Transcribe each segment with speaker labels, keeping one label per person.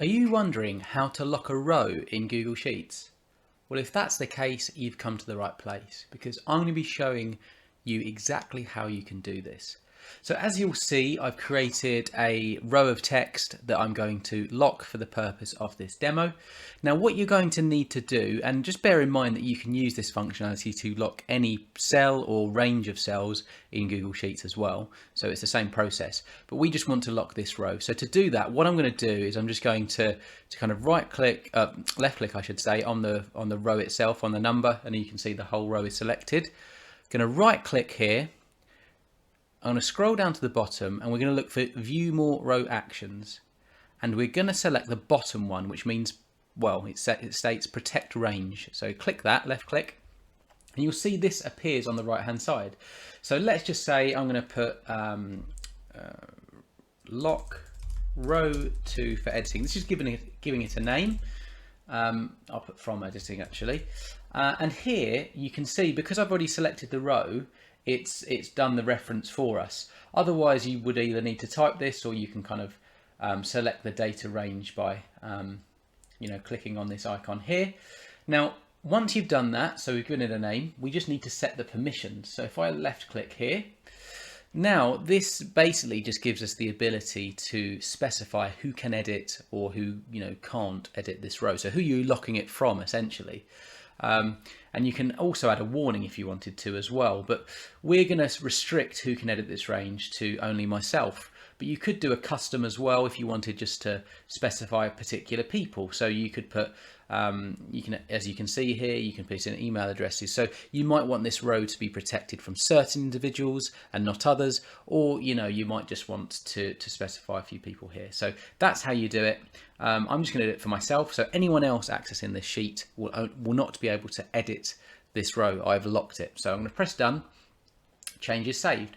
Speaker 1: Are you wondering how to lock a row in Google Sheets? Well, if that's the case, you've come to the right place because I'm going to be showing you exactly how you can do this. So as you'll see, I've created a row of text that I'm going to lock for the purpose of this demo. Now, what you're going to need to do, and just bear in mind that you can use this functionality to lock any cell or range of cells in Google Sheets as well. So it's the same process, but we just want to lock this row. So to do that, what I'm going to do is I'm just going to kind of left click, I should say, on the row itself, on the number, and you can see the whole row is selected. Going to right click here. I'm going to scroll down to the bottom and we're going to look for view more row actions, and we're going to select the bottom one, which means, well, it states protect range. So click that, left click, and you'll see this appears on the right hand side. So let's just say I'm going to put lock row 2 for editing. This is giving it a name. I'll put from editing actually, and here you can see, because I've already selected the row, it's done the reference for us. Otherwise you would either need to type this, or you can kind of select the data range by clicking on this icon here. Now once you've done that, so we've given it a name, we just need to set the permissions. So if I left click here, now this basically just gives us the ability to specify who can edit or who can't edit this row, so who you're locking it from essentially. And you can also add a warning if you wanted to as well, but we're going to restrict who can edit this range to only myself. But you could do a custom as well if you wanted just to specify particular people. So you could put, as you can see here, you can put in email addresses. So you might want this row to be protected from certain individuals and not others, or you might just want to specify a few people here. So that's how you do it. I'm just going to do it for myself. So anyone else accessing this sheet will not be able to edit this row. I've locked it. So I'm going to press done. Change is saved.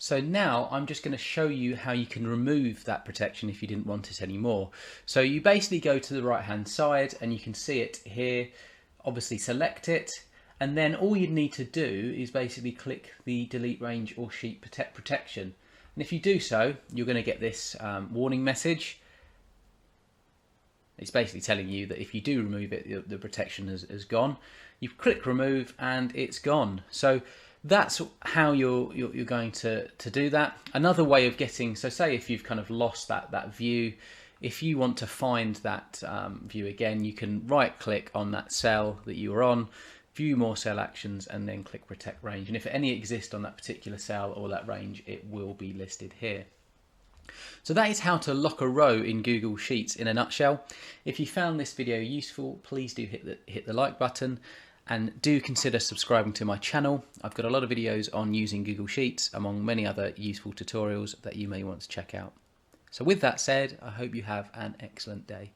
Speaker 1: So now I'm just going to show you how you can remove that protection if you didn't want it anymore. So you basically go to the right hand side and you can see it here. Obviously select it, and then all you need to do is basically click the delete range or sheet protection. And if you do so, you're going to get this warning message. It's basically telling you that if you do remove it, the protection has gone. You click remove and it's gone. So that's how you're going to do that. Another way of getting, so say if you've kind of lost that view, if you want to find that view again, you can right click on that cell that you were on, view more cell actions, and then click protect range. And if any exist on that particular cell or that range, it will be listed here. So that is how to lock a row in Google Sheets in a nutshell. If you found this video useful, please do hit the like button. And do consider subscribing to my channel. I've got a lot of videos on using Google Sheets, among many other useful tutorials that you may want to check out. So with that said, I hope you have an excellent day.